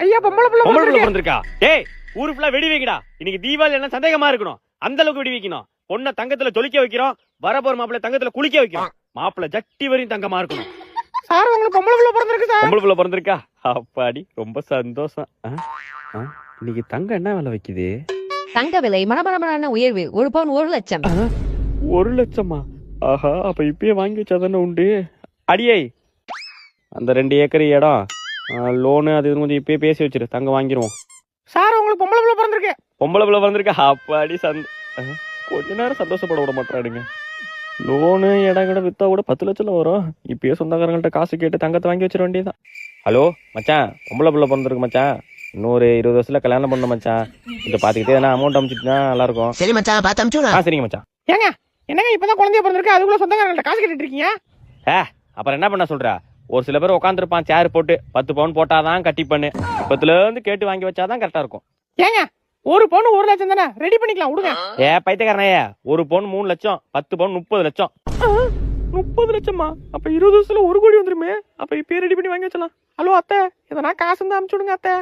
ஐயா பொம்பளை புள்ள பிறந்திருக்கா? டேய் ஊரு ஃபுல்லா வெடி வைக்கடா. இன்னைக்கு தீபாவளி என்ன சந்தேகமா இருக்கணும். அந்த அளவுக்கு வெடி வைக்கணும். பொண்ணை தங்கத்துல தொளிக்க வைக்கிறோம். வரப்போற மாப்பிள்ளை தங்கத்துல குளிக்க வைக்கிறோம். மாப்பிள்ளை ஜட்டி வரையும் தங்கமா இருக்கணும். சார் உங்களுக்கு பொம்பளை புள்ள பிறந்திருக்கு சார். பொம்பளை புள்ள பிறந்திருக்கா? அப்பாடி ரொம்ப சந்தோஷம். இன்னைக்கு தங்கம் என்ன விலை வைக்குது? தங்க விலை மனமரமான உயர்வு. 1 பவுன் 1 லட்சம். 1 லட்சமா? ஆஹா, அப்ப இப்பயே வாங்கி வச்சாதானே உண்டு. அடியே அந்த 2 ஏக்கர் இடம் லோனு அது கொஞ்சம் இப்பயே பேசி வச்சிரு. தங்க வாங்கிடுவோம். சார் உங்களுக்கு பொம்பளை புள்ள பிறந்திருக்கு. பொம்பளை புள்ள பிறந்திருக்கா? அப்பாடி கொஞ்ச நேரம் சந்தோஷப்பட விட மாட்டாடுங்க. லோனு இடம் கூட வித்தா கூட 10 லட்சம் வரும். இப்பயே சொந்தக்காரங்கள்ட்ட காசு கேட்டு தங்கத்தை வாங்கி வச்சிட வேண்டியதான். ஹலோ மச்சான், பொம்பளை புள்ள பிறந்திருக்கு மச்சான். இன்னொரு 20 வருஷத்துல கல்யாணம் பண்ண மச்சான். இதை பாத்துக்கிட்டே எதனா அமௌண்ட் அனுப்பிச்சுட்டுனா நல்லா இருக்கும். சரி மச்சான், பார்த்து அனுப்பிச்சுடா. சரிங்க மச்சான். ஏங்க என்னங்க இப்பதான் குழந்தைய பிறந்திருக்கு, அதுக்குள்ள சொந்தக்காரங்கள்ட்ட காசு கேட்டுட்டு இருக்கீங்க? அப்புறம் என்ன பண்ண சொல்ற? ஒரு சில பேர் உட்காந்துருப்பான் சேர் போட்டு 10 பவுன் போட்டாதான் கட்டி பண்ணு. 10ல இருந்து கேட்டு வாங்கி வச்சாதான் கரெக்டா இருக்கும். ஏங்க 1 பவுன் 1 லட்சம் தானே, ரெடி பண்ணிக்கலாம் விடுங்க. பைத்தியக்காரனையே, 1 பவுன் 3 லட்சம், 10 பவுன் 30 லட்சம். 30 லட்சமா? அப்ப 20 வருஷத்துல 1 கோடி வந்துருமே. அப்ப இப்ப ரெடி பண்ணி வாங்கி வச்சலாம். ஹலோ அத்தை, எதனா காசு இருந்தா அனுப்பிச்சு விடுங்க அத்தை.